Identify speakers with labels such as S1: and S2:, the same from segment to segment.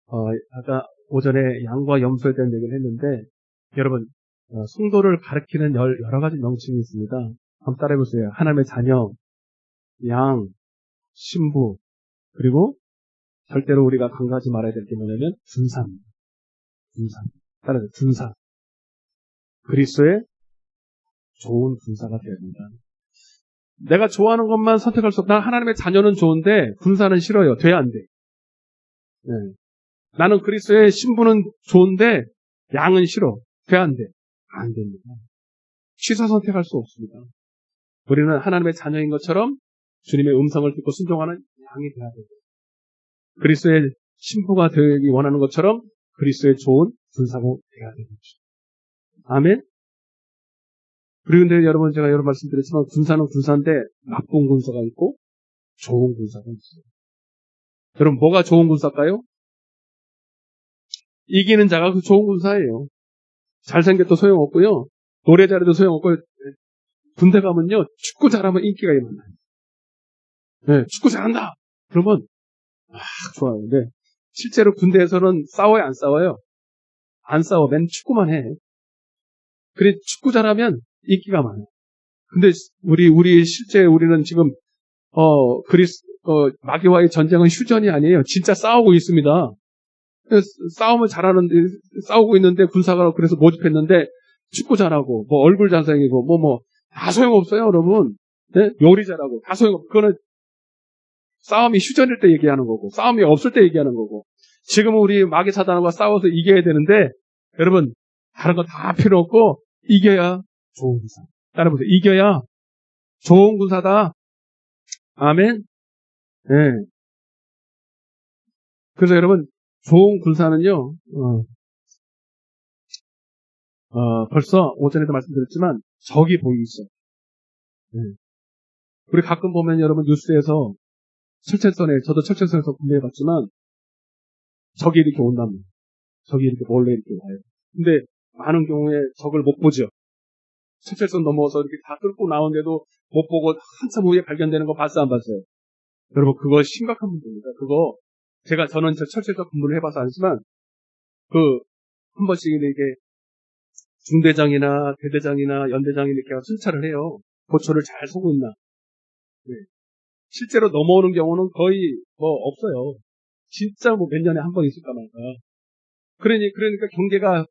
S1: 아까 오전에 양과 염소에 대한 얘기를 했는데, 여러분, 성도를 가리키는 여러 가지 명칭이 있습니다. 한번 따라해보세요. 하나님의 자녀, 양, 신부, 그리고 절대로 우리가 간과하지 말아야 될 게 뭐냐면 군사입니다. 군사. 따라서 군사. 그리스도의 좋은 군사가 되어야 된다. 내가 좋아하는 것만 선택할 수 없다. 난 하나님의 자녀는 좋은데 군사는 싫어요. 돼야 안 돼. 네. 나는 그리스도의 신부는 좋은데 양은 싫어. 돼야 안 돼. 안 됩니다. 취사 선택할 수 없습니다. 우리는 하나님의 자녀인 것처럼 주님의 음성을 듣고 순종하는 양이 돼야 돼요. 그리스도의 신부가 되기 원하는 것처럼 그리스도의 좋은 군사가 돼야 되는 것이죠. 아멘? 그리고 근데 여러분, 제가 여러 말씀드렸지만 군사는 군사인데 나쁜 군사가 있고 좋은 군사가 있어요. 여러분, 뭐가 좋은 군사일까요? 이기는 자가 그 좋은 군사예요. 잘생겨도 소용없고요. 노래 잘해도 소용없고, 군대 가면요, 축구 잘하면 인기가 많아요. 네, 축구 잘한다! 그러면, 좋아요. 근데, 실제로 군대에서는 싸워요, 안 싸워요? 안 싸워. 맨 축구만 해. 그래, 축구 잘하면 인기가 많아요. 근데, 실제 우리는 지금, 마귀와의 전쟁은 휴전이 아니에요. 진짜 싸우고 있습니다. 싸움을 잘하는데, 싸우고 있는데, 군사가 그래서 모집했는데, 축구 잘하고, 뭐, 얼굴 잘생기고, 다 소용없어요, 여러분. 네? 요리 잘하고, 다 소용없고, 그거는 싸움이 휴전일 때 얘기하는 거고, 싸움이 없을 때 얘기하는 거고, 지금은 우리 마귀 사단과 싸워서 이겨야 되는데, 여러분, 다른 거 다 필요 없고, 이겨야 좋은 군사. 따라보세요. 이겨야 좋은 군사다. 아멘? 네. 그래서 여러분, 좋은 군사는요, 벌써 오전에도 말씀드렸지만 적이 보이기 시작해요. 네. 우리 가끔 보면 여러분 뉴스에서 철책선에, 저도 철책선에서 근무해봤지만 적이 이렇게 온답니다. 적이 이렇게 몰래 이렇게 와요. 근데 많은 경우에 적을 못 보죠. 철책선 넘어서 이렇게 다 뚫고 나오는데도 못 보고 한참 후에 발견되는 거 봤어요, 안 봤어요? 여러분, 그거 심각한 문제입니다. 저는 철책선 근무를 해봐서 알지만 한 번씩 이렇게 중대장이나 대대장이나 연대장이 이렇게 순찰을 해요. 고초를 잘 서고 있나. 네. 실제로 넘어오는 경우는 거의 없어요. 진짜 몇 년에 한 번 있을까 말까. 그러니까 경계가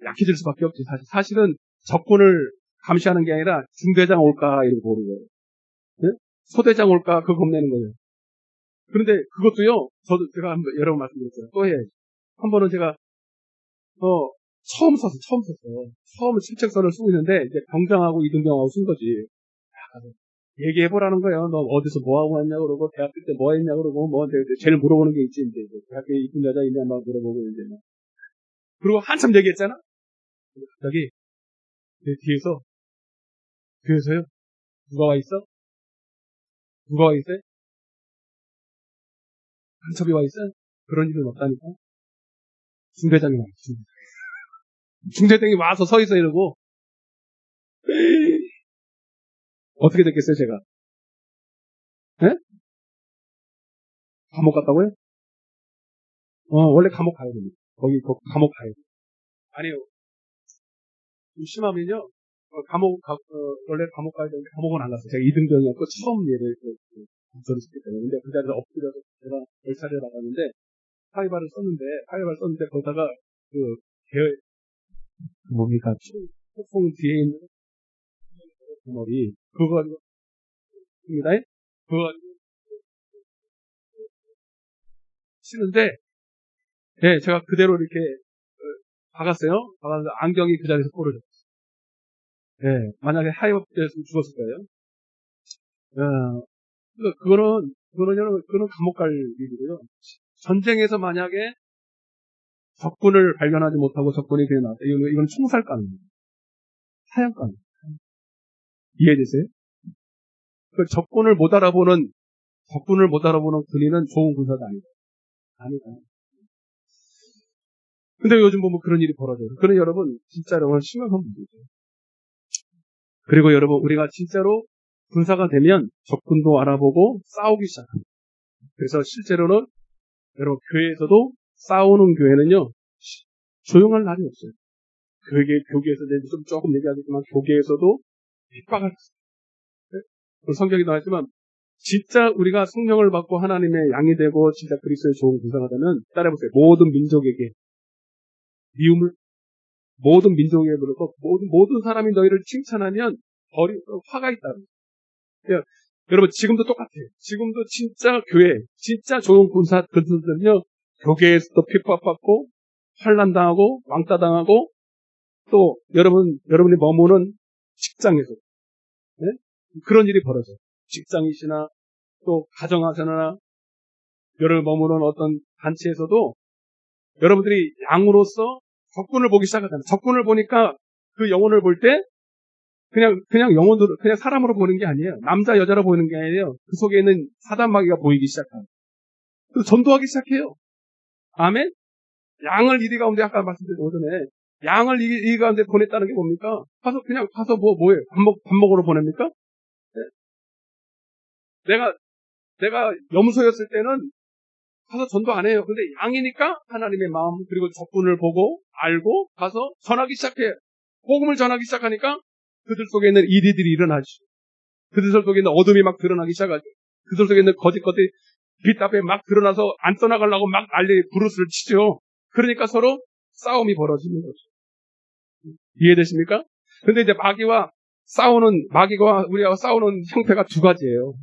S1: 약해질 수밖에 없지. 사실은 적군을 감시하는 게 아니라 중대장 올까 이러고 보는 거예요. 네? 소대장 올까 그거 겁내는 거예요. 그런데 그것도요. 제가 여러 번 말씀드렸어요. 또 해야지. 한 번은 제가 처음 썼어요. 처음 실책선을 쓰고 있는데 이제 병장하고 이등병하고 쓴 거지. 얘기해보라는 거예요. 너 어디서 뭐하고 왔냐 그러고 대학교 때 뭐 했냐 그러고 제일 물어보는 게 있지. 이제 대학교에 이쁜 여자 있냐 막 물어보고 이제 그리고 한참 얘기했잖아. 갑자기 내 뒤에서요. 누가 와 있어? 누가 와 있어요? 한첩이 와 있어요? 그런 일은 없다니까. 중대장이 와 있어. 중대장이 와서 서 있어 이러고 어떻게 됐겠어요, 제가? 예? 감옥 갔다고요? 원래 감옥 가야 됩니다. 거기 감옥 가야 돼요. 아니요. 좀 심하면요. 원래 감옥 가야 되는데 감옥은 안 갔어요. 제가 이등병이었고 처음 얘를 검사를 했기 때문에. 근데 그 자리에서 엎드려서 제가 열차를 나갔는데 파이바를 썼는데 거기다가 뭡니까? 폭풍 뒤에 있는 머리 그거 가지고 입니다. 그거 가지고 치는데 예, 제가 그대로 이렇게 박았어요. 박았는데 안경이 그 자리에서 부러졌어요. 예, 만약에 하이업됐으면 죽었을 거예요. 그거는 감옥 갈 일이고요. 전쟁에서 만약에 적군을 발견하지 못하고 적군이 그냥 나왔다. 이건 총살감입니다. 사형감. 이해되세요? 적군을 못 알아보는 군인은 좋은 군사가 아니다. 근데 요즘 보면 그런 일이 벌어져요. 그러니 여러분, 진짜로 심각한 문제죠. 그리고 여러분, 우리가 진짜로 군사가 되면 적군도 알아보고 싸우기 시작합니다. 그래서 실제로는 여러분, 교회에서도 싸우는 교회는요, 조용할 날이 없어요. 교계에서 좀 조금 얘기하겠지만, 교계에서도 핍박을 했어요. 성경이 나왔지만, 진짜 우리가 성령을 받고 하나님의 양이 되고, 진짜 그리스도의 좋은 군사가 되면, 따라해보세요. 모든 민족에게 미움을, 모든 민족에게 그렇고, 모든 사람이 너희를 칭찬하면, 화가 있다는 거예요. 여러분, 지금도 똑같아요. 지금도 진짜 교회, 진짜 좋은 군사들은요, 교계에서도 핍박받고, 환난당하고, 왕따당하고, 또, 여러분이 머무는 직장에서, 네? 그런 일이 벌어져요. 직장이시나, 또, 가정하시나, 여러분 머무는 어떤 단체에서도, 여러분들이 양으로서 적군을 보기 시작하잖아요. 적군을 보니까, 그 영혼을 볼 때, 그냥 영혼으로, 그냥 사람으로 보는 게 아니에요. 남자, 여자로 보이는 게 아니에요. 그 속에 있는 사단 마귀가 보이기 시작합니다. 그래서 전도하기 시작해요. 아멘? 양을 이리 가운데, 아까 말씀드린 오전에, 양을 이 가운데 보냈다는 게 뭡니까? 가서 뭐예요? 밥 먹으러 보냅니까? 네. 내가 염소였을 때는 가서 전도 안 해요. 근데 양이니까 하나님의 마음, 그리고 적군을 보고, 알고, 가서 전하기 시작해요. 복음을 전하기 시작하니까, 그들 속에 있는 이리들이 일어나죠. 그들 속에 있는 어둠이 막 드러나기 시작하죠. 그들 속에 있는 거짓것들이 빛 앞에 막 드러나서 안 떠나가려고 막 난리 부르스를 치죠. 그러니까 서로 싸움이 벌어지는 거죠. 이해되십니까? 근데 이제 마귀가 우리가 싸우는 형태가 두 가지예요.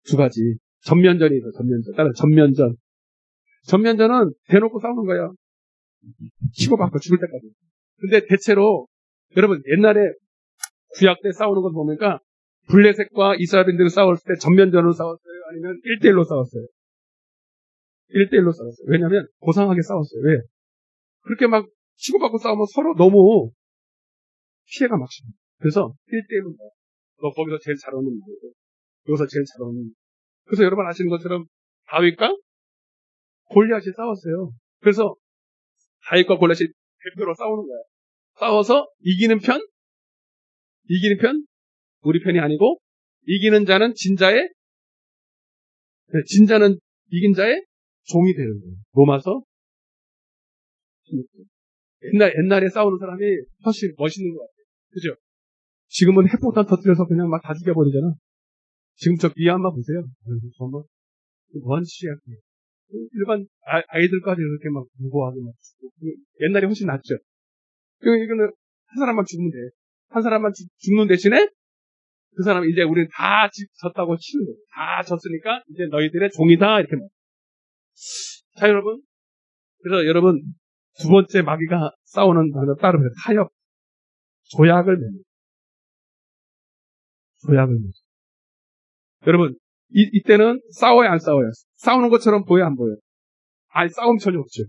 S1: 두 가지. 전면전이 있어요, 전면전. 따라서 전면전. 전면전은 대놓고 싸우는 거야. 치고받고 죽을 때까지. 근데 대체로, 여러분, 옛날에 구약 때 싸우는 거 보니까, 블레셋과 이스라엘인들이 싸울 때 전면전으로 싸웠어요? 아니면 1대1로 싸웠어요? 1대1로 싸웠어요. 왜냐면, 고상하게 싸웠어요. 왜? 그렇게 막 치고받고 싸우면 서로 너무 피해가 막 줍니다. 그래서 1대1로 싸워요. 너 거기서 제일 잘 오는 거고, 여기서 제일 잘 오는 거고. 그래서 여러분 아시는 것처럼 다윗과 골리앗이 싸웠어요. 그래서 다윗과 골리앗이 대표로 싸우는 거예요. 싸워서 이기는 편? 우리 편이 아니고, 이기는 자는 진자는 이긴 자의 종이 되는 거예요. 로마서. 옛날에 싸우는 사람이 훨씬 멋있는 것 같아요. 그죠? 지금은 핵폭탄 터뜨려서 그냥 막 다 죽여버리잖아. 지금 저 미얀마 보세요. 정말 뭐하는 짓이야. 일반 아이들까지 이렇게 막 무고하게 막 죽고. 옛날에 훨씬 낫죠. 이거는 한 사람만 죽으면 돼. 한 사람만 죽는 대신에 그 사람은 이제 우리는 다 졌다고 치는 거예요. 다 졌으니까 이제 너희들의 종이다 이렇게 말해요. 자, 여러분. 그래서 여러분 두 번째 마귀가 싸우는 방법 따르면 타협, 조약을 맺는. 여러분 이때는 싸워야 안 싸워요? 싸우는 것처럼 보여 안 보여요? 아니 싸움 전혀 없죠.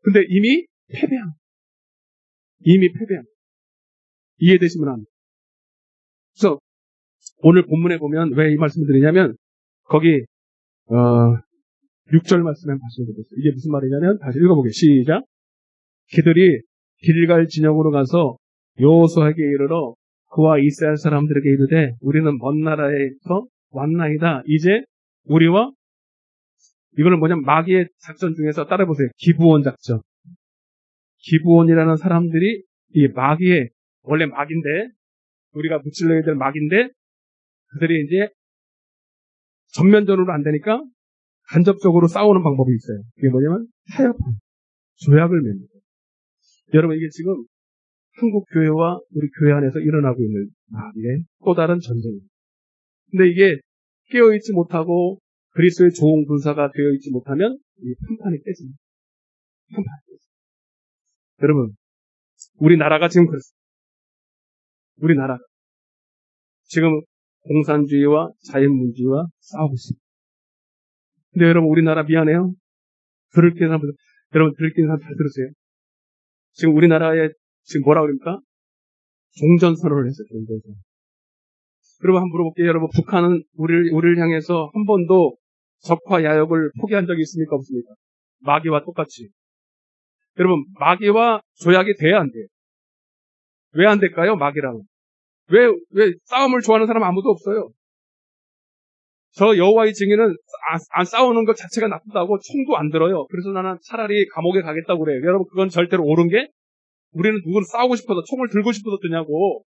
S1: 근데 이미 패배한. 이해되시면 안 돼요. 그래서 오늘 본문에 보면 왜 이 말씀을 드리냐면 거기 6절 말씀에 말씀을 드렸어요. 이게 무슨 말이냐면 다시 읽어보게 시작. 그들이 길갈 진영으로 가서 여호수아에게 이르러 그와 이스라엘 사람들에게 이르되 우리는 먼 나라에서 왔나이다. 이제 우리와 이거는 뭐냐면 마귀의 작전 중에서 따라해보세요. 기브온 작전. 기브온이라는 사람들이 이 마귀의 원래 마귀인데 우리가 무찔러야 될 마귀인데 그들이 이제 전면전으로 안 되니까 간접적으로 싸우는 방법이 있어요. 그게 뭐냐면 타협, 조약을 맺는 거예요. 여러분 이게 지금 한국 교회와 우리 교회 안에서 일어나고 있는 마귀의 또 다른 전쟁입니다. 근데 이게 깨어있지 못하고 그리스도의 좋은 군사가 되어있지 못하면 이 판판이 깨집니다. 여러분 우리나라가 지금 그렇습니다. 우리나라가 지금 공산주의와 자연민주주의와 싸우고 있습니다. 근데 여러분 우리나라 미안해요. 여러분 들을 사람 잘 들으세요. 지금 우리나라에 지금 뭐라 그럽니까? 종전선언을 했어요. 종전선언. 여러분 한번 물어볼게요. 여러분 북한은 우리를 향해서 한 번도 적화 야욕을 포기한 적이 있습니까? 없습니까? 마귀와 똑같이. 여러분 마귀와 조약이 돼야 안 돼요. 왜 안 될까요? 마귀랑. 왜 싸움을 좋아하는 사람 아무도 없어요. 저 여호와의 증인은 안 싸우는 것 자체가 나쁘다고 총도 안 들어요. 그래서 나는 차라리 감옥에 가겠다고 그래요. 여러분, 그건 절대로 옳은 게, 우리는 누구를 싸우고 싶어서, 총을 들고 싶어서 드냐고.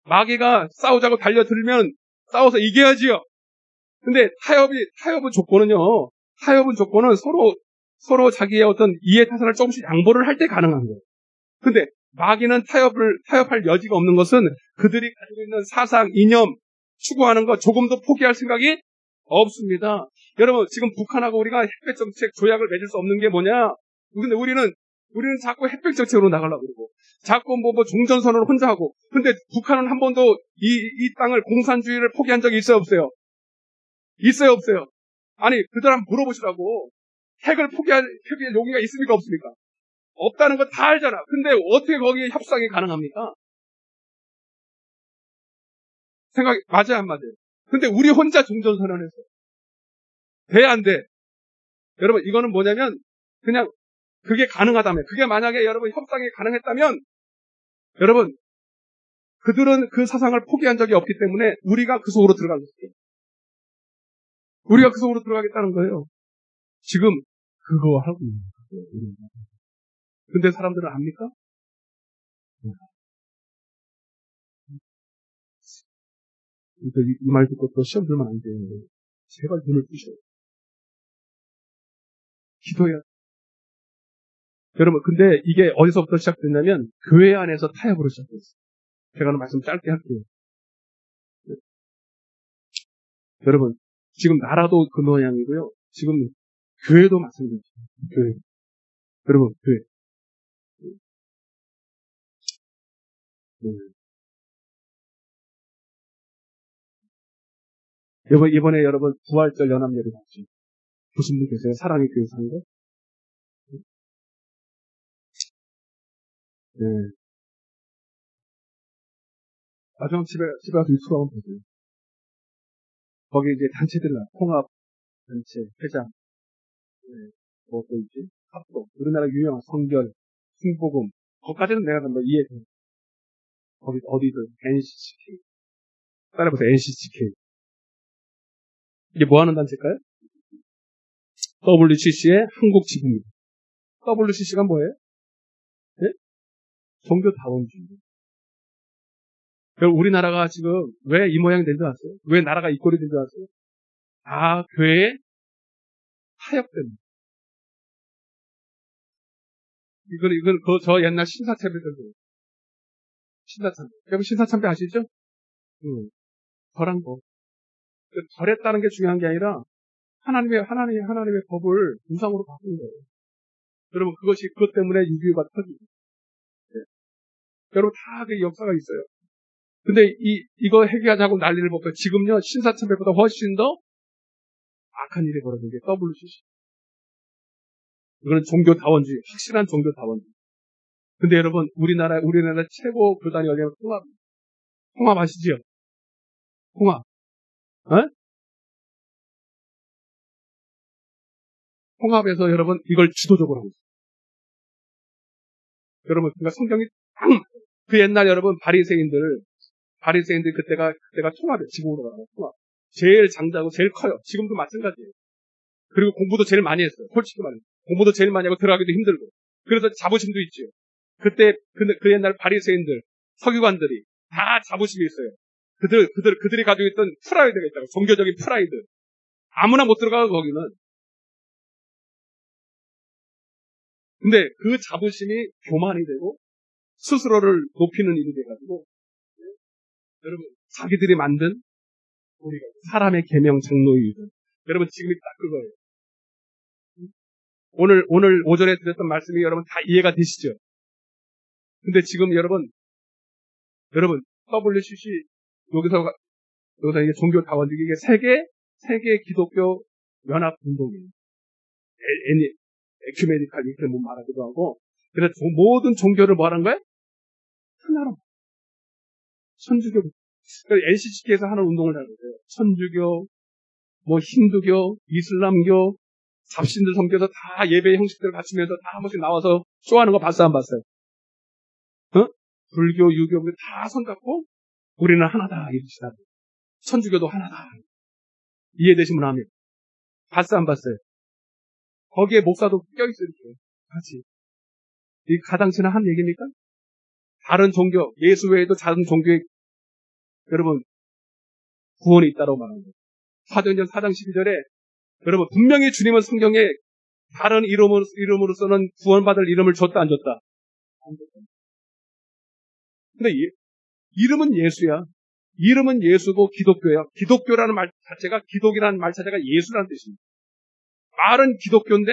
S1: 마귀가 싸우자고 달려들면 싸워서 이겨야지요. 근데 타협의 조건은 서로 자기의 어떤 이해 타산을 조금씩 양보를 할 때 가능한 거예요. 근데 마귀는 타협할 여지가 없는 것은 그들이 가지고 있는 사상, 이념, 추구하는 것 조금도 포기할 생각이 없습니다. 여러분, 지금 북한하고 우리가 핵백 정책 조약을 맺을 수 없는 게 뭐냐? 근데 우리는 자꾸 핵백 정책으로 나가려고 그러고, 자꾸 뭐 종전선언을 혼자 하고, 근데 북한은 한 번도 이 땅을 공산주의를 포기한 적이 있어요, 없어요? 있어요, 없어요? 아니, 그들 한번 물어보시라고. 핵을 포기할 용의가 있습니까, 없습니까? 없다는 거 다 알잖아. 근데 어떻게 거기에 협상이 가능합니까? 맞아요, 안 맞아요? 근데 우리 혼자 종전선언했어. 돼, 안 돼? 여러분, 이거는 뭐냐면, 그냥, 그게 가능하다면, 그게 만약에 여러분 협상이 가능했다면, 여러분, 그들은 그 사상을 포기한 적이 없기 때문에 우리가 그 속으로 들어가겠어요. 우리가 그 속으로 들어가겠다는 거예요. 지금 그거 하고 있는 거예요. 근데 사람들은 압니까? 그러니까 이 말 듣고 또 시험 들면 안 돼요. 제발 눈을 뜨셔요. 기도해야. 여러분, 근데 이게 어디서부터 시작됐냐면 교회 안에서 타협으로 시작됐어요. 제가 하는 말씀 짧게 할게요. 여러분, 지금 나라도 그 모양이고요. 지금 교회도 마찬가지예요. 교회. 여러분, 교회. 네. 이번에 여러분 부활절 연합예배 봤죠? 보신 분 계세요? 사랑의 교회 사는 거? 네. 나중에 집에 가서 유튜브 한번 보세요. 거기 이제 단체들 나 통합 단체 회장, 네. 뭐 또 있지? 합동, 우리나라 유명한 성결, 순복음. 거기까지는 내가 뭐 이해돼. 거기 어디든 NCCK. 따라해보세요. NCCK. 이게 뭐 하는 단체일까요? WCC의 한국 지부입니다. WCC가 뭐예요? 네? 종교 다원주의. 우리나라가 지금 왜 이 모양이 된 줄 아세요? 왜 나라가 이 꼴이 된 줄 아세요? 다 교회의 타협 때문에. 이건 저 옛날 신사참배들. 신사참배. 여러분 신사참배 아시죠? 응. 절한 거. 절했다는 게 중요한 게 아니라 하나님의 법을 우상으로 바꾼 거예요. 여러분 그것 때문에 6.25가 터지고. 네. 여러분 다 그 역사가 있어요. 근데 이거 해결하자고 난리를 먹고 지금요 신사참배보다 훨씬 더 악한 일이 벌어진 게 WCC. 이거는 종교 다원주의, 확실한 종교 다원주의. 근데 여러분 우리나라 최고 교단이 어디냐면 통합 아시죠? 통합. 어? 통합에서 여러분 이걸 주도적으로 하고 있어요. 여러분 그러니까 성경이 그 옛날 여러분 바리새인들 그때가 통합이에요. 지금으로 가면 통합. 제일 장자고 제일 커요. 지금도 마찬가지예요. 그리고 공부도 제일 많이 했어요. 솔직히 말해서. 공부도 제일 많이 하고 들어가기도 힘들고. 그래서 자부심도 있죠. 그때 그 옛날 바리새인들, 서기관들이 다 자부심이 있어요. 그들이 가지고 있던 프라이드가 있다고. 종교적인 프라이드. 아무나 못 들어가고 거기는. 근데 그 자부심이 교만이 되고 스스로를 높이는 일이 돼가지고 여러분 자기들이 만든 우리가 사람의 계명 장로이들. 여러분 지금이 딱 그거예요. 오늘 오전에 드렸던 말씀이 여러분 다 이해가 되시죠? 근데 지금 여러분 WCC 여기서 이게 종교 다원주의 이게 세계 기독교 연합 운동이에요. 에큐메니칼 이렇게 뭐 말하기도 하고. 그래서 모든 종교를 뭐 하는 거야? 하나로. 천주교. NCCK에서 하는 운동을 하는 거예요. 천주교, 뭐 힌두교, 이슬람교, 잡신들 섬겨서 다 예배 형식들을 갖추면서 다 한 번씩 나와서 쇼하는 거 봤어요, 안 봤어요? 어? 불교, 유교 다 손 갖고 우리는 하나다 이러시다. 천주교도 하나다. 이해되시면 하면. 봤어, 안 봤어요? 거기에 목사도 껴있어요, 이렇게. 같이. 이 가당치나 한 얘기입니까? 다른 종교, 예수 외에도 다른 종교에, 여러분, 구원이 있다고 말하는 거예요. 사도행전 4장 12절에, 여러분, 분명히 주님은 성경에 다른 이름으로서는 구원받을 이름을 줬다, 안 줬다? 안 줬다. 근데 이름은 예수야. 이름은 예수고 기독교야. 기독교라는 말 자체가, 기독이라는 말 자체가 예수라는 뜻입니다. 말은 기독교인데,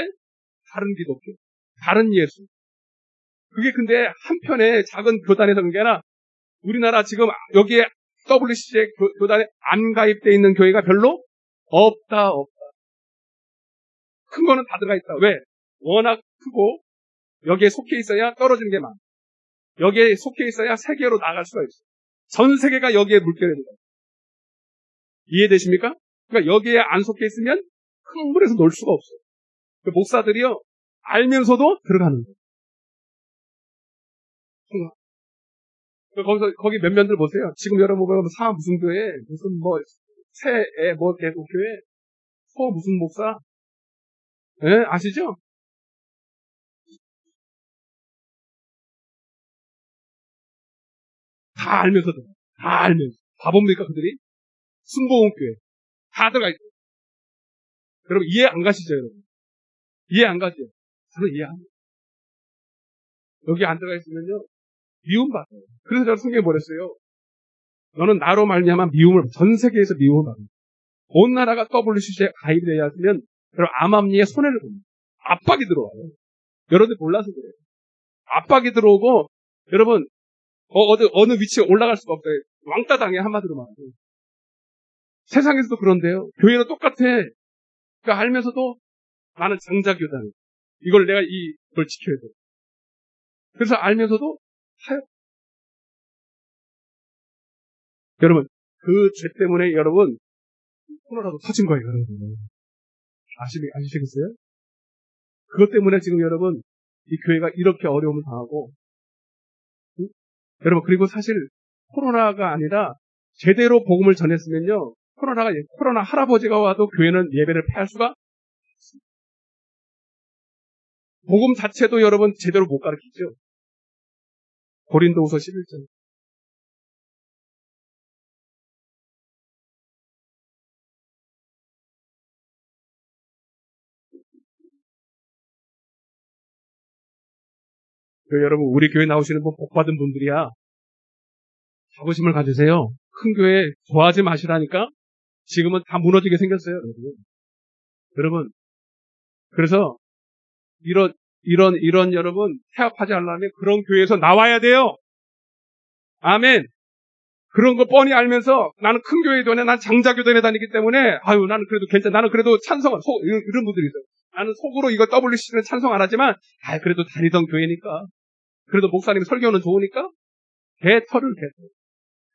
S1: 다른 기독교. 다른 예수. 그게 근데 한편에 작은 교단에서 그런 게 아니라, 우리나라 지금 여기에 WCJ 교단에 안 가입되어 있는 교회가 별로 없다. 큰 거는 다 들어가 있다. 왜? 워낙 크고, 여기에 속해 있어야 떨어지는 게 많아. 여기에 속해 있어야 세계로 나갈 수가 있어. 전 세계가 여기에 물결에 들어가. 이해되십니까? 그러니까 여기에 안 속해 있으면 큰 물에서 놀 수가 없어요. 그 목사들이요, 알면서도 들어가는 거예요. 거기 몇몇들 보세요. 지금 여러분 보면 사 무슨 교회, 무슨 뭐, 새에 뭐 계속 교회, 소 무슨 목사, 예, 아시죠? 다 알면서도, 다 알면서. 바보입니까, 그들이? 순복음교회. 다 들어가 있어요. 여러분, 이해 안 가시죠, 여러분? 이해 안 가죠? 저는 이해합니다. 여기 안 들어가 있으면요, 미움받아요. 그래서 저는 성경에 뭐랬어요? 너는 나로 말미암아 전 세계에서 미움을 받는다. 온 나라가 WCC에 가입되어야 하면, 여러분, 암암리에 손해를 봅니다. 압박이 들어와요. 여러분들 몰라서 그래요. 압박이 들어오고, 여러분, 어느 위치에 올라갈 수가 없어요. 왕따 당해, 한마디로 말하면. 세상에서도 그런데요. 교회는 똑같아. 그러니까 알면서도 나는 장자교단. 이걸 내가 이걸 지켜야 돼. 그래서 알면서도 하여. 여러분, 그 죄 때문에 여러분, 코로나도 터진 거예요, 여러분. 아시겠어요? 그것 때문에 지금 여러분, 이 교회가 이렇게 어려움을 당하고, 응? 여러분, 그리고 사실 코로나가 아니라 제대로 복음을 전했으면요, 코로나 할아버지가 와도 교회는 예배를 폐할 수가 없습니다. 복음 자체도 여러분 제대로 못 가르치죠. 고린도후서 11장. 여러분, 우리 교회 나오시는 분 복받은 분들이야. 자부심을 가지세요. 큰 교회 좋아하지 마시라니까 지금은 다 무너지게 생겼어요, 여러분. 여러분, 그래서 이런 여러분 태합하지 않으려면 그런 교회에서 나와야 돼요. 아멘. 그런 거 뻔히 알면서 나는 큰 교회에 다녀, 난 장자교단에 다니기 때문에 아유 나는 그래도 괜찮아. 나는 그래도 찬성한 이런 분들이 있어요. 나는 속으로 이거 WCC는 찬성 안 하지만 그래도 다니던 교회니까. 그래도 목사님 설교는 좋으니까 개털을.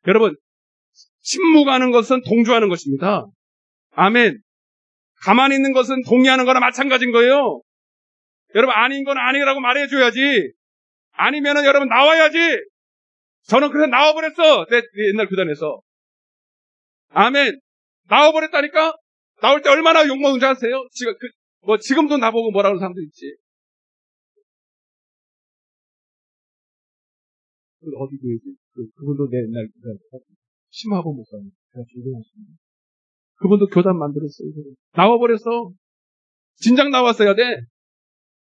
S1: 여러분, 침묵하는 것은 동조하는 것입니다. 아멘. 가만히 있는 것은 동의하는 거나 마찬가지인 거예요. 여러분, 아닌 건 아니라고 말해줘야지. 아니면은 여러분 나와야지. 저는 그래서 나와버렸어. 내 옛날 교단에서. 아멘. 나와버렸다니까? 나올 때 얼마나 욕먹은 줄 아세요? 지금도 나보고 뭐라고 하는 사람도 있지. 어디 교회지? 그분도 내 옛날 교단. 심화보 목사님. 제가 존경하십니다. 그분도 교단 만들었어요. 나와버렸어. 진작 나왔어야 돼.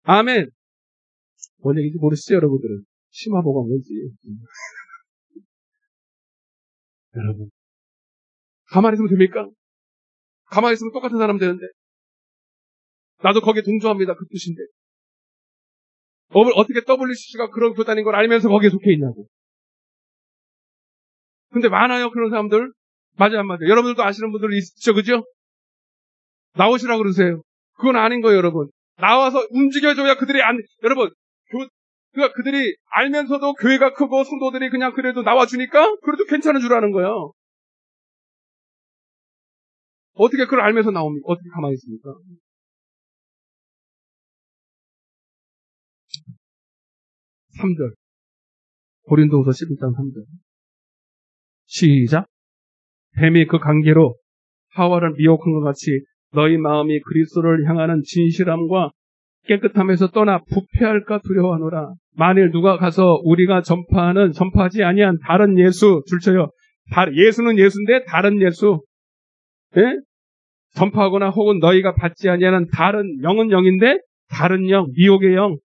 S1: 아멘. 뭔 얘기인지 모르시죠, 여러분들은? 심화보가 뭔지. 여러분. 가만히 있으면 됩니까? 가만히 있으면 똑같은 사람 되는데. 나도 거기에 동조합니다. 그 뜻인데. 어떻게 WCC가 그런 교단인 걸 알면서 거기에 속해 있냐고. 근데 많아요, 그런 사람들. 맞아요, 안 맞아요? 여러분들도 아시는 분들 있죠, 그죠? 나오시라고 그러세요. 그건 아닌 거예요, 여러분. 나와서 움직여줘야 여러분, 그러니까 그들이 알면서도 교회가 크고 성도들이 그냥 그래도 나와주니까 그래도 괜찮은 줄 아는 거예요. 어떻게 그걸 알면서 나옵니까? 어떻게 가만히 있습니까? 3절. 고린도후서 11장 3절. 시작. 뱀이 그 관계로 하와를 미혹한 것 같이 너희 마음이 그리스도를 향하는 진실함과 깨끗함에서 떠나 부패할까 두려워하노라. 만일 누가 가서 우리가 전파하지 아니한 다른 예수, 줄쳐요. 예수는 예수인데 다른 예수, 예? 전파하거나 혹은 너희가 받지 아니하는 다른 영은 영인데 다른 영, 미혹의 영.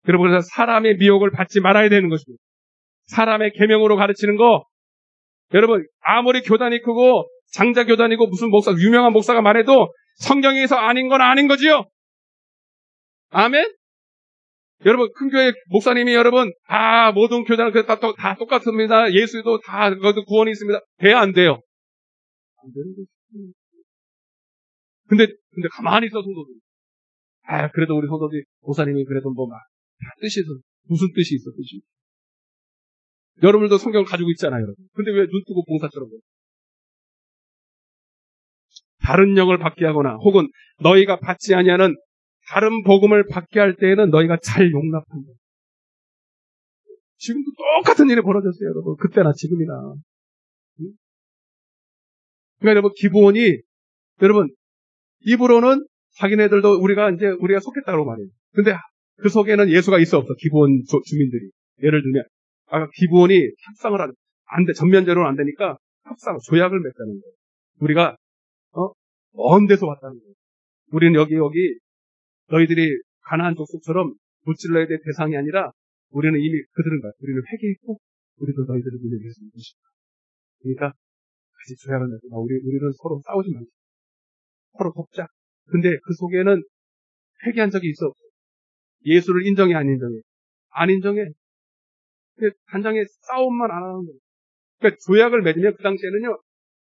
S1: 여러분, 그래서 사람의 미혹을 받지 말아야 되는 것입니다. 사람의 계명으로 가르치는 거, 여러분, 아무리 교단이 크고 장자 교단이고 무슨 목사, 유명한 목사가 말해도 성경에서 아닌 건 아닌 거지요. 아멘? 여러분, 큰 교회 목사님이 여러분, 모든 교단은 다 똑같습니다. 예수도 다 구원이 있습니다. 돼야 안 돼요? 안 되는 거지. 근데 가만히 있어, 성도들. 그래도 우리 성도들이, 목사님이 그래도 뜻이 있어. 무슨 뜻이 있어, 뜻이. 여러분들도 성경을 가지고 있잖아요, 여러분. 근데 왜 눈 뜨고 봉사처럼 그래? 다른 영을 받게 하거나, 혹은 너희가 받지 아니하는 다른 복음을 받게 할 때에는 너희가 잘 용납한다. 지금도 똑같은 일이 벌어졌어요, 여러분. 그때나 지금이나. 그러니까 여러분, 기본이, 여러분, 입으로는 자기네들도 우리가 속했다고 말해요. 근데 그 속에는 예수가 있어 없어, 기본 주민들이. 예를 들면, 기본이 협상을 안 돼. 전면적으로는 안 되니까 조약을 맺자는 거예요. 우리가, 먼 데서 왔다는 거예요. 우리는 여기, 너희들이 가나안 족속처럼 무찔러야 될 대상이 아니라, 우리는 이미 그들은 우리는 회개했고, 우리도 너희들을 위해서 믿으시다. 그러니까, 같이 조약을 맺자. 우리는 서로 싸우지 말자. 서로 돕자. 근데 그 속에는 회개한 적이 있어. 예수를 인정해, 안 인정해? 안 인정해. 단장에 싸움만 안 하는 거예요. 그러니까 조약을 맺으면, 그 당시에는요,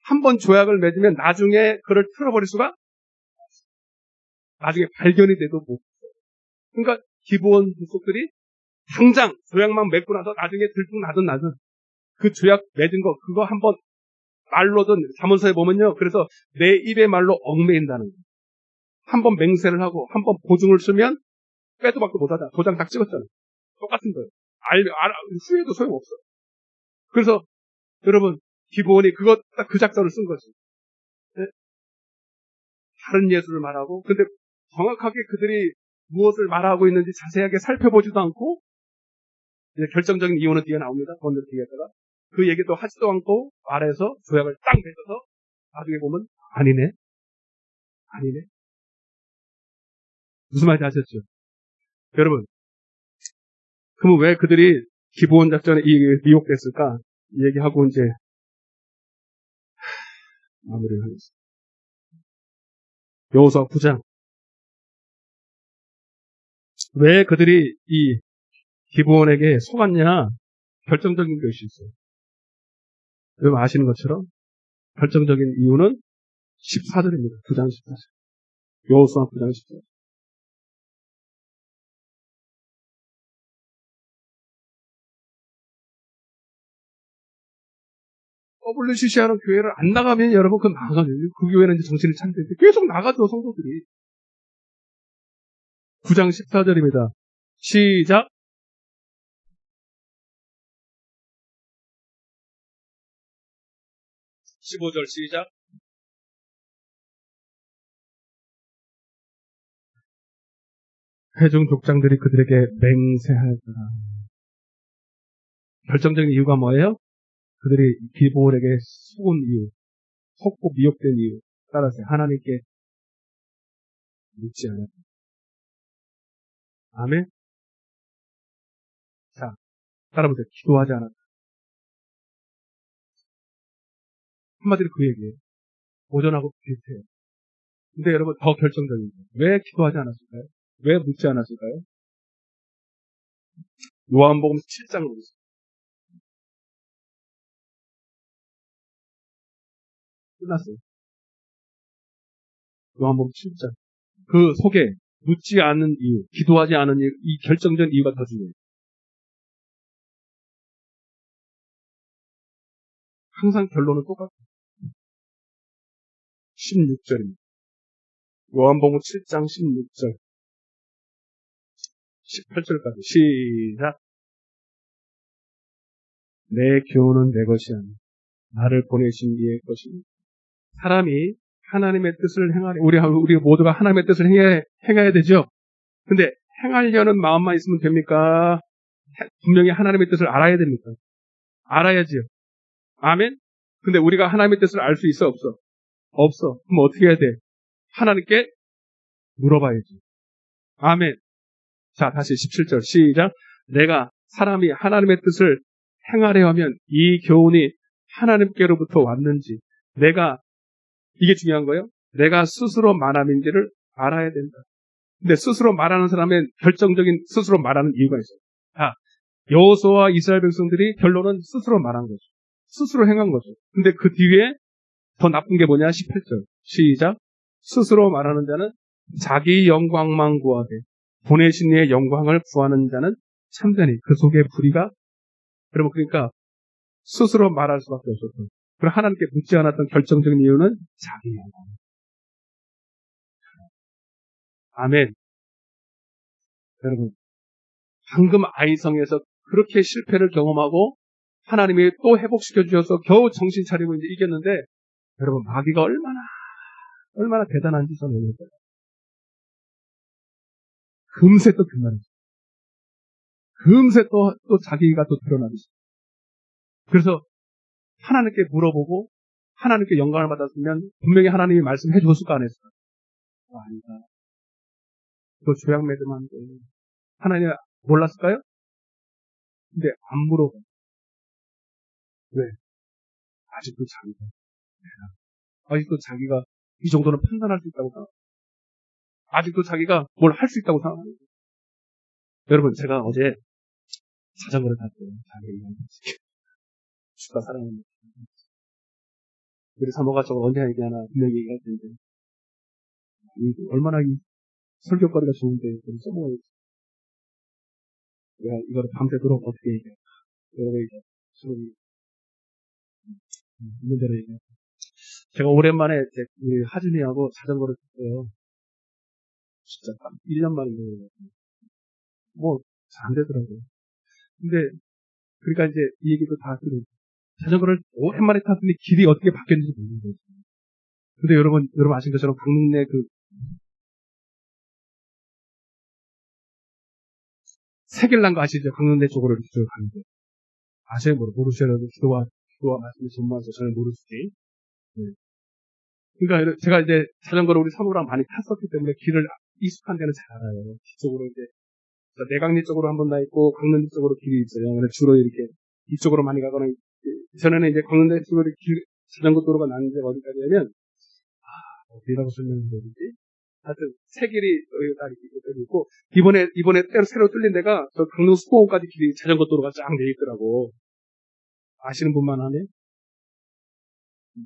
S1: 한 번 조약을 맺으면 나중에 그를 틀어버릴 수가 없어요. 나중에 발견이 돼도 못. 그러니까 기본 족속들이 당장 조약만 맺고 나서 나중에 들통나든 그 조약 맺은 거, 그거 한번 말로든 자문서에 보면요. 그래서 내 입의 말로 얽매인다는 거예요. 한번 맹세를 하고 한 번 보증을 쓰면 빼도 박도 못하다. 도장 딱 찍었잖아요. 똑같은 거예요. 후회도 소용없어. 그래서 여러분, 기본이 딱 그 작전을 쓴 거죠. 네? 다른 예수를 말하고, 근데 정확하게 그들이 무엇을 말하고 있는지 자세하게 살펴보지도 않고, 이제 결정적인 이유는 뒤에 나옵니다. 그건 뒤에다가. 그 얘기도 하지도 않고 말해서 조약을 딱 맺어서 나중에 보면 아니네. 무슨 말인지 아셨죠? 여러분, 그러면 왜 그들이 기본 작전에 미혹됐을까? 이 얘기하고 이제 마무리를 하겠습니다. 여호수아 9장. 왜 그들이 이 기브온에게 속았냐? 결정적인 것이 있어요. 여러분 아시는 것처럼 결정적인 이유는 14절입니다. 9장 14절. 여호수아 9장 14절. WCC하는 교회를 안 나가면 여러분 그건 망하죠. 그 교회는 이제 정신을 차리는데 계속 나가죠, 성도들이. 9장 14절입니다. 시작. (15절) 시작. 회중 족장들이 그들에게 맹세하더라. 결정적인 이유가 뭐예요? 그들이 기브온에게 속은 이유, 속고 미혹된 이유 따라서 하나님께 묻지 않았다. 아멘. 자, 따라보세요. 기도하지 않았다. 한마디로 그 얘기예요. 오전하고 비슷해요. 근데 여러분 더 결정적인 거예요. 왜 기도하지 않았을까요? 왜 묻지 않았을까요? 요한복음 7장으로 보세요. 끝났어요. 요한복음 7장. 그 속에 묻지 않는 이유, 기도하지 않은 이유, 이 결정적인 이유가 더 중요해요. 항상 결론은 똑같아요. 16절입니다. 요한복음 7장 16절. 18절까지 시작. 내 교훈은 내 것이 아니라 나를 보내신 이의 것이니 사람이 하나님의 뜻을 우리 모두가 하나님의 뜻을 행해야 되죠. 근데 행하려는 마음만 있으면 됩니까? 분명히 하나님의 뜻을 알아야 됩니까? 알아야지요. 아멘? 근데 우리가 하나님의 뜻을 알 수 있어, 없어? 없어. 그럼 어떻게 해야 돼? 하나님께 물어봐야지. 아멘. 자, 다시 17절 시작. 내가 사람이 하나님의 뜻을 행하려 하면 이 교훈이 하나님께로부터 왔는지 이게 중요한 거예요. 내가 스스로 말함인지를 알아야 된다. 근데 스스로 말하는 사람의 결정적인 스스로 말하는 이유가 있어요. 자, 여호수아와 이스라엘 백성들이 결론은 스스로 말한 거죠. 스스로 행한 거죠. 근데 그 뒤에 더 나쁜 게 뭐냐? 18절 시작. 스스로 말하는 자는 자기 영광만 구하되 보내신 이의 영광을 구하는 자는 참되니 그 속에 불의가. 여러분, 그러니까 스스로 말할 수밖에 없었던. 그럼 하나님께 묻지 않았던 결정적인 이유는 자기 영광. 아멘. 여러분, 방금 아이성에서 그렇게 실패를 경험하고 하나님이 또 회복시켜 주셔서 겨우 정신 차리고 이제 이겼는데, 여러분, 마귀가 얼마나 대단한지 저는 모르겠어요. 금세 또 끝나는 거예요. 금세 또 자기가 또 드러나는 거예요. 그래서 하나님께 물어보고 하나님께 영광을 받았으면 분명히 하나님이 말씀해 줬을 거 아니었어요? 아니다. 그거 조약 맺으면 안 돼. 하나님 몰랐을까요? 근데 안 물어봐. 왜? 아직도 자기가 이 정도는 판단할 수 있다고 생각해요. 아직도 자기가 뭘 할 수 있다고 생각해요. 여러분, 제가 어제 자전거를 탔어요. 주가 사랑합니다. 우리 사모가 저거 언제 얘기하나 분명히 얘기할 텐데, 얼마나 이 설교거리가 좋은데 좀 써먹어야지. 내가 이거를 밤새도록 어떻게 얘기해. 여러 얘기해. 수록이 있는 대로 얘기해. 제가 오랜만에 우리 하준이하고 자전거를 탔어요. 진짜 1년 만에 뭐 잘 안 되더라고요. 근데 그러니까 이제 이 얘기도 다 들어요. 자전거를 오랜만에 탔더니 길이 어떻게 바뀌었는지 모르는 거죠. 근데 여러분 아신 것처럼 강릉내 세길난 거 아시죠? 강릉내 쪽으로 이쪽으로 가는데. 아세요? 모르셔도 기도와 말씀이 전무해서 저는 모르시지. 네. 그러니까 제가 이제 자전거를 우리 사모랑 많이 탔었기 때문에 길을 익숙한 데는 잘 알아요. 뒤쪽으로 이제 내강리 쪽으로 한 번 다 있고 강릉 쪽으로 길이 있어요. 그래서 주로 이렇게 이쪽으로 많이 가거나 전에는 이제 강릉 쪽으로 자전거 도로가 나는데 어디까지냐면 어디라고 설명해야 되지? 하여튼 새 길이 여기다 이렇게 있고 이번에 새로 뚫린 데가 저 강릉 수공원까지 길이 자전거 도로가 쫙 돼 있더라고. 아시는 분만 하네.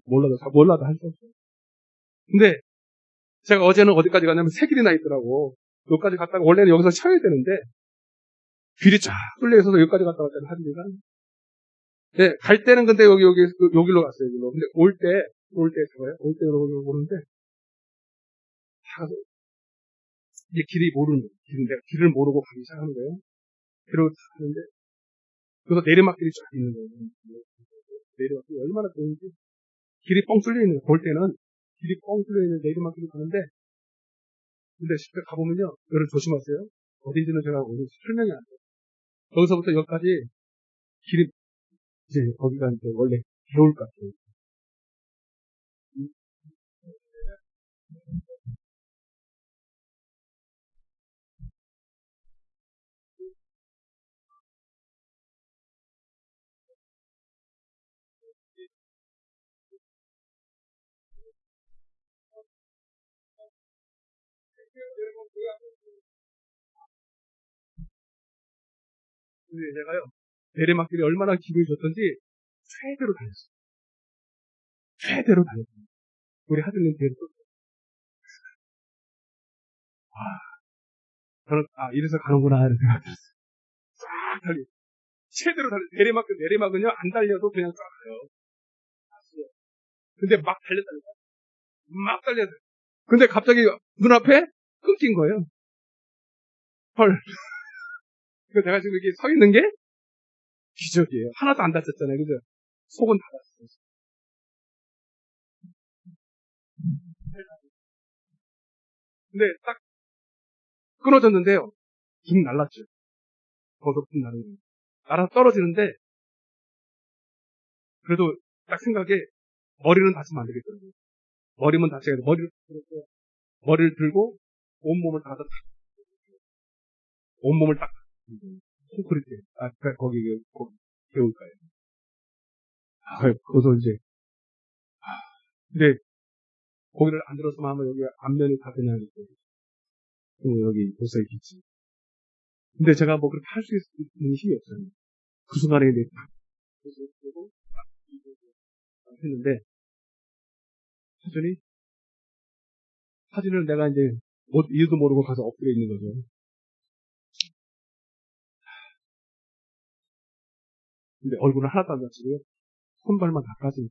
S1: 몰라도 할 수 없어요. 근데 제가 어제는 어디까지 갔냐면 새 길이 나 있더라고. 여기까지 갔다가 원래는 여기서 쉬어야 되는데 길이 쫙 뚫려 있어서 여기까지 갔다 왔잖아, 하진이가. 네, 갈 때는 근데 여기로 갔어요, 여기로. 근데 올 때 여기로 오는데, 이제 길이 모르는 거예요. 내가 길을 모르고 가기 시작하는 거예요. 그러고 가는데, 그래서 내리막길이 쫙 있는 거예요. 내리막길이 얼마나 좋은지. 길이 뻥 뚫려 있는 거예요. 볼 때는 길이 뻥 뚫려 있는 내리막길을 가는데, 근데 실제 가보면요, 여러분 조심하세요. 어딘지는 제가 오늘 설명이 안 돼요. 여기서부터 여기까지 길이, 이제 거기가 이제 원래 개울 같아요. 근데 제가요, 내리막길이 얼마나 기분이 좋던지, 최대로 달렸어요. 최대로 달렸어요. 우리 하드님 뒤에서 저는, 이래서 가는구나, 이런 생각이 들었어요. 쫙 달려. 최대로 달려. 내리막은요, 안 달려도 그냥 쫙 가요. 아시죠? 근데 막 달렸다니까. 막 달려야 돼. 근데 갑자기 눈앞에 끊긴 거예요. 헐. 그래서 내가 지금 이렇게 서 있는 게 기적이에요. 하나도 안 다쳤잖아요. 그죠? 속은 다 다쳤어요. 근데 딱 끊어졌는데요. 붕 날랐죠. 거기서 붕 나는 거예요. 날아 떨어지는데 그래도 딱 생각에 머리는 다치면 안 되겠더라고요. 머리는 다쳐야 돼. 머리를 들고 온몸을 다 온몸을 딱 콘크리트 거기 배울까요? 거기서 이제 근데 거기를 안 들었으면 아마 여기 앞면이 다 그냥 여기 도서에 있지. 근데 제가 뭐 그렇게 할 수 있는 힘이 없어요. 그 순간에 이제 딱 했는데 사진을 내가 이제 이유도 모르고 가서 엎드려 있는 거죠. 근데 얼굴은 하나도 안 다치고요. 손발만 다 까지.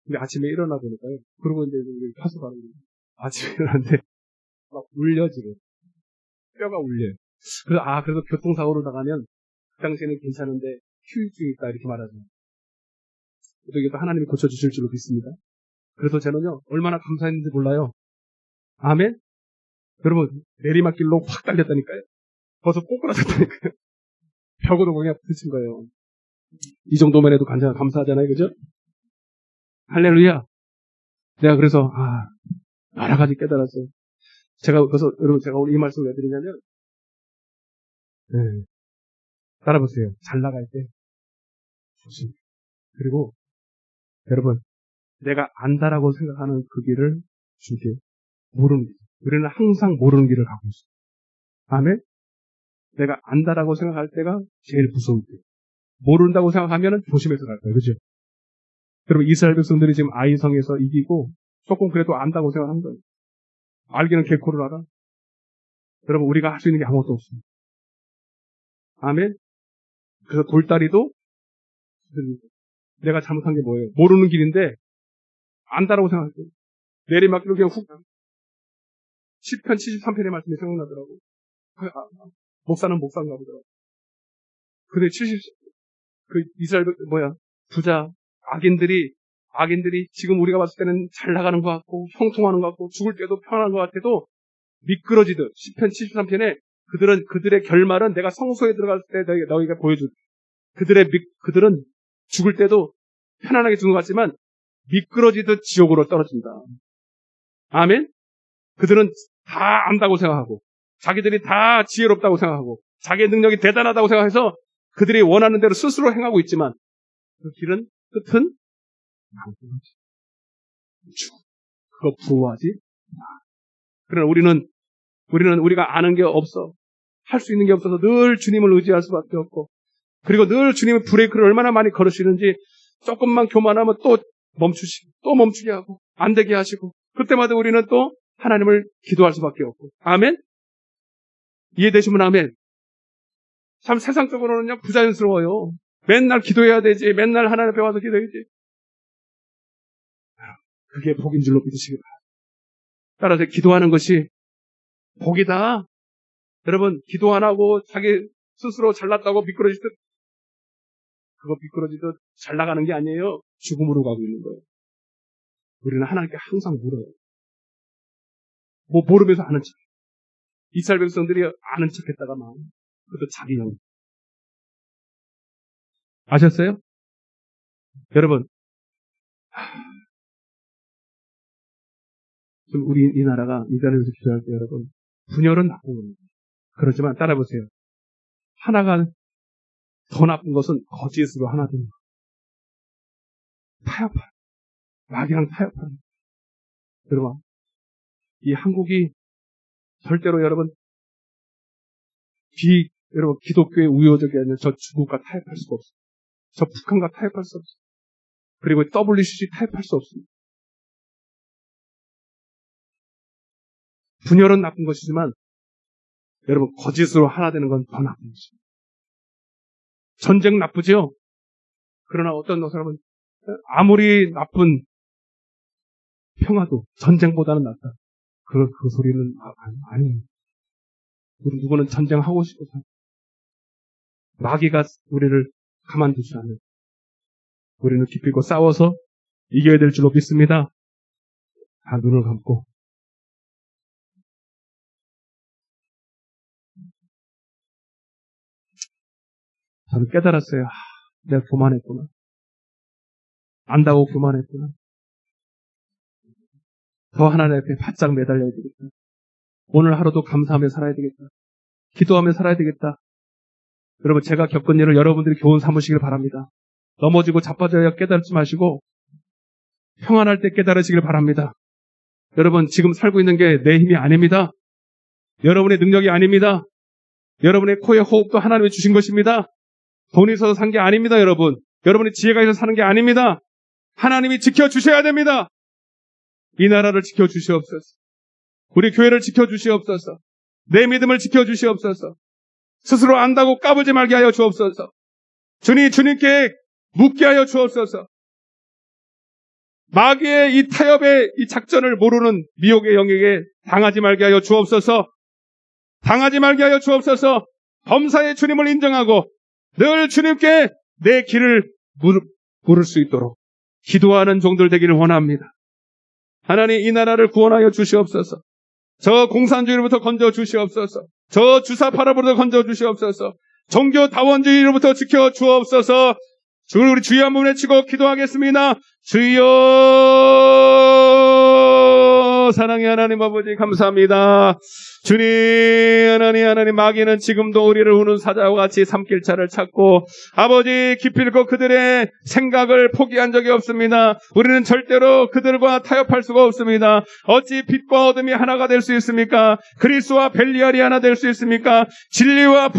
S1: 근데 아침에 일어나 보니까요. 그러고 이제 우리 가서 가는 거예요. 아침에 일어났는데 막 울려 지금. 뼈가 울려요. 그래서 교통사고로 나가면 그 당시에는 괜찮은데 휴유증이 있다 이렇게 말하죠. 그래도 이게 또 하나님이 고쳐주실 줄로 믿습니다. 그래서 저는요 얼마나 감사했는지 몰라요. 아멘? 여러분 내리막길로 확 달렸다니까요. 벌써 꼬꾸라졌다니까요. 벽으로 그냥 부딪힌 거예요. 이 정도만 해도 감사하잖아요. 그죠? 할렐루야. 내가 그래서 여러 가지 깨달았어요. 그래서 여러분 제가 오늘 이 말씀을 왜 드리냐면 따라보세요. 잘 나갈 때 조심. 그리고 여러분 내가 안다라고 생각하는 그 길을 주게 모르는 길. 우리는 항상 모르는 길을 가고 있어요. 아멘? 내가 안다라고 생각할 때가 제일 무서울 때. 모른다고 생각하면 조심해서 갈 거예요. 그죠? 여러분 이스라엘 백성들이 지금 아이성에서 이기고 조금 그래도 안다고 생각한 거예요. 알기는 개코를 알아. 여러분 우리가 할 수 있는 게 아무것도 없습니다. 아멘? 그래서 돌다리도 내가 잘못한 게 뭐예요? 모르는 길인데 안다라고 생각할게요. 내리막길로 그냥 훅 시편 73편의 말씀이 생각나더라고. 목사는 목사인가 보더라고. 근데 이스라엘 부자 악인들이 지금 우리가 봤을 때는 잘 나가는 것 같고 형통하는 것 같고 죽을 때도 편안한 것 같아도 미끄러지듯 시편 73편에 그들의 결말은 내가 성소에 들어갈 때 너희가 보여줄 그들은 죽을 때도 편안하게 죽는 것 같지만 미끄러지듯 지옥으로 떨어진다. 아멘? 그들은 다 안다고 생각하고 자기들이 다 지혜롭다고 생각하고 자기의 능력이 대단하다고 생각해서 그들이 원하는 대로 스스로 행하고 있지만 그 길은 끝은 그거 부러워하지? 그러나 우리가 아는 게 없어. 할 수 있는 게 없어서 늘 주님을 의지할 수밖에 없고 그리고 늘 주님의 브레이크를 얼마나 많이 걸으시는지 조금만 교만하면 또 멈추시고 또 멈추게 하고 안 되게 하시고 그때마다 우리는 또 하나님을 기도할 수밖에 없고 아멘? 이해되시면 아멘? 참 세상적으로는요 부자연스러워요. 맨날 기도해야 되지. 맨날 하나님 앞에 와서 기도해야지. 그게 복인 줄로 믿으시기 바랍니다. 따라서 기도하는 것이 복이다. 여러분 기도 안 하고 자기 스스로 잘났다고 미끄러지듯 잘 나가는 게 아니에요. 죽음으로 가고 있는 거예요. 우리는 하나님께 항상 물어요. 뭐 모르면서 아는 척. 이스라엘 백성들이 아는 척했다가 막 그것도 자기 형. 아셨어요? 여러분 좀 우리 이 나라가 이 자리에서 기도할 때 여러분 분열은 나쁜 겁니다. 그렇지만 따라보세요. 하나가 더 나쁜 것은 거짓으로 하나 되는 거예요. 타협하는 마귀랑 타협하는 여러분 이 한국이 절대로 여러분 여러분 기독교의 우호적이 아니라 저 중국과 타협할 수가 없어요. 저 북한과 타협할 수 없어요. 그리고 WCC 타협할 수 없습니다. 분열은 나쁜 것이지만 여러분 거짓으로 하나 되는 건 더 나쁜 것입니다. 전쟁 나쁘죠? 그러나 어떤 사람은 아무리 나쁜 평화도 전쟁보다는 낫다. 그 소리는 아니에요. 우리 누구는 전쟁하고 싶어서 마귀가 우리를 가만두지 않는 우리는 기필코 싸워서 이겨야 될 줄로 믿습니다. 다 눈을 감고 저는 깨달았어요. 내가 교만했구나. 안다고 교만했구나. 더 하나님 앞에 바짝 매달려야 되겠다. 오늘 하루도 감사하며 살아야 되겠다. 기도하며 살아야 되겠다. 여러분, 제가 겪은 일을 여러분들이 교훈 삼으시길 바랍니다. 넘어지고 자빠져야 깨달지 마시고 평안할 때 깨달으시길 바랍니다. 여러분, 지금 살고 있는 게 내 힘이 아닙니다. 여러분의 능력이 아닙니다. 여러분의 코에 호흡도 하나님이 주신 것입니다. 돈이 있어서 산 게 아닙니다, 여러분. 여러분의 지혜가 있어서 사는 게 아닙니다. 하나님이 지켜주셔야 됩니다. 이 나라를 지켜주시옵소서. 우리 교회를 지켜주시옵소서. 내 믿음을 지켜주시옵소서. 스스로 안다고 까불지 말게 하여 주옵소서. 주님께 묻게 하여 주옵소서. 마귀의 이 타협의 이 작전을 모르는 미혹의 영에게 당하지 말게 하여 주옵소서. 당하지 말게 하여 주옵소서. 범사의 주님을 인정하고 늘 주님께 내 길을 물을 수 있도록 기도하는 종들 되기를 원합니다. 하나님, 이 나라를 구원하여 주시옵소서. 저 공산주의로부터 건져 주시옵소서. 저 주사파로부터 건져 주시옵소서. 종교 다원주의로부터 지켜 주옵소서. 우리 주여 한번 외치고 기도하겠습니다. 주여, 사랑의 하나님 아버지 감사합니다. 주님, 하나님, 마귀는 지금도 우리를 우는 사자와 같이 삼킬차를 찾고 아버지 기필코 그들의 생각을 포기한 적이 없습니다. 우리는 절대로 그들과 타협할 수가 없습니다. 어찌 빛과 어둠이 하나가 될 수 있습니까? 그리스와 벨리알이 하나 될 수 있습니까? 진리와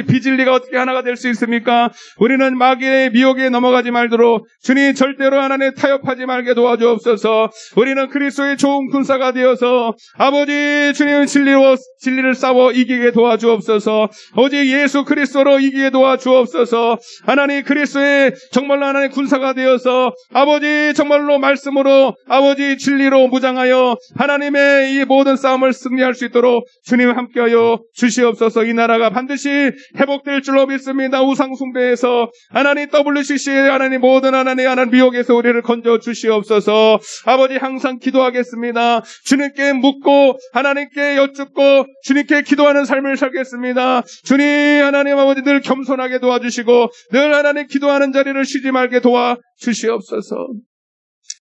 S1: 비진리가 어떻게 하나가 될 수 있습니까? 우리는 마귀의 미혹에 넘어가지 말도록 주님 절대로 하나님 타협하지 말게 도와주옵소서. 우리는 그리스도의 좋은 군사가 되어서 아버지 주님 진리를 싸워 이기게 도와주옵소서. 오직 예수 그리스도로 이기게 도와주옵소서. 하나님 그리스도의 정말로 하나님 군사가 되어서 아버지 정말로 말씀으로 아버지 진리로 무장하여 하나님의 이 모든 싸움을 승리할 수 있도록 주님 함께하여 주시옵소서. 이 나라가 반드시 회복될 줄로 믿습니다. 우상 숭배에서 하나님 WCC 하나님 모든 하나님 미혹에서 우리를 건져 주시옵소서. 아버지 항상 기도하겠습니다. 주님께 묻고 하나님께 여쭙고 주님께 기도하는 삶을 살겠습니다. 주님 하나님 아버지 늘 겸손하게 도와주시고 늘 하나님 기도하는 자리를 쉬지 말게 도와주시옵소서.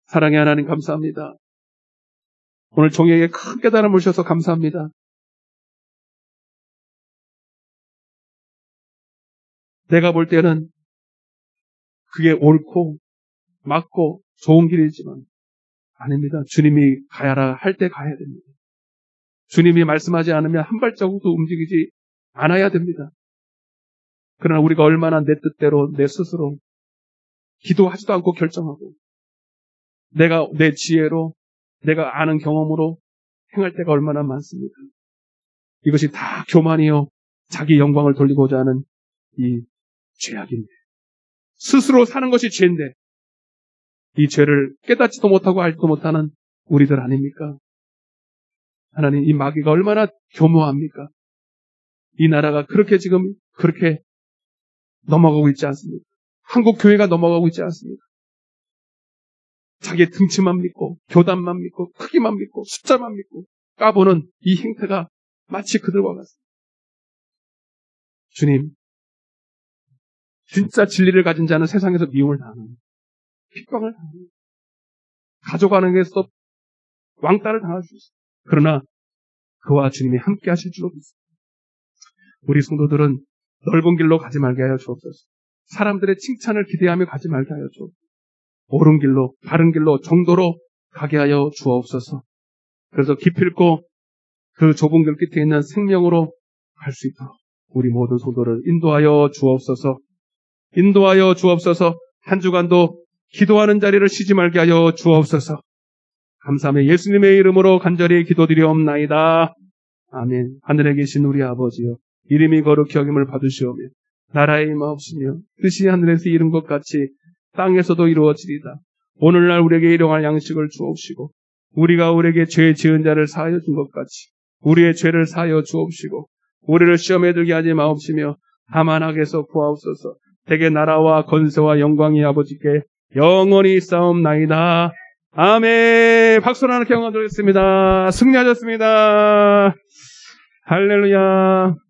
S1: 사랑의 하나님 감사합니다. 오늘 종에게 큰 깨달음을 주셔서 감사합니다. 내가 볼 때는 그게 옳고 맞고 좋은 길이지만 아닙니다. 주님이 가야라 할 때 가야 됩니다. 주님이 말씀하지 않으면 한 발자국도 움직이지 않아야 됩니다. 그러나 우리가 얼마나 내 뜻대로 내 스스로 기도하지도 않고 결정하고 내가 내 지혜로 내가 아는 경험으로 행할 때가 얼마나 많습니까? 이것이 다 교만이요 자기 영광을 돌리고자 하는 이 죄악인데 스스로 사는 것이 죄인데 이 죄를 깨닫지도 못하고 알지도 못하는 우리들 아닙니까? 하나님, 이 마귀가 얼마나 교묘합니까? 이 나라가 그렇게 넘어가고 있지 않습니까? 한국 교회가 넘어가고 있지 않습니까? 자기의 등치만 믿고 교단만 믿고 크기만 믿고 숫자만 믿고 까보는 이 행태가 마치 그들과 같습니다. 주님, 진짜 진리를 가진 자는 세상에서 미움을 당합니다. 핍박을 당합니다. 가져가는 데서 왕따를 당할 수 있습니다. 그러나 그와 주님이 함께 하실 줄로 믿습니다. 우리 성도들은 넓은 길로 가지 말게 하여 주옵소서. 사람들의 칭찬을 기대하며 가지 말게 하여 주옵소서. 옳은 길로, 바른 길로, 정도로 가게 하여 주옵소서. 그래서 기필코 그 좁은 길 끝에 있는 생명으로 갈 수 있도록 우리 모든 성도를 인도하여 주옵소서. 인도하여 주옵소서. 한 주간도 기도하는 자리를 쉬지 말게 하여 주옵소서. 감사하며 예수님의 이름으로 간절히 기도드리옵나이다. 아멘. 하늘에 계신 우리 아버지여, 이름이 거룩히 여김을 받으시오며 나라의 임하옵시며 뜻이 하늘에서 이룬 것 같이 땅에서도 이루어지리다. 오늘날 우리에게 일용할 양식을 주옵시고 우리가 우리에게 죄 지은 자를 사하여 준 것 같이 우리의 죄를 사하여 주옵시고 우리를 시험에 들게 하지 마옵시며 다만 악에서 구하옵소서. 대개 나라와 권세와 영광이 아버지께 영원히 있사옵나이다. 아멘. 박수로 하나 경험 드리겠습니다. 승리하셨습니다. 할렐루야.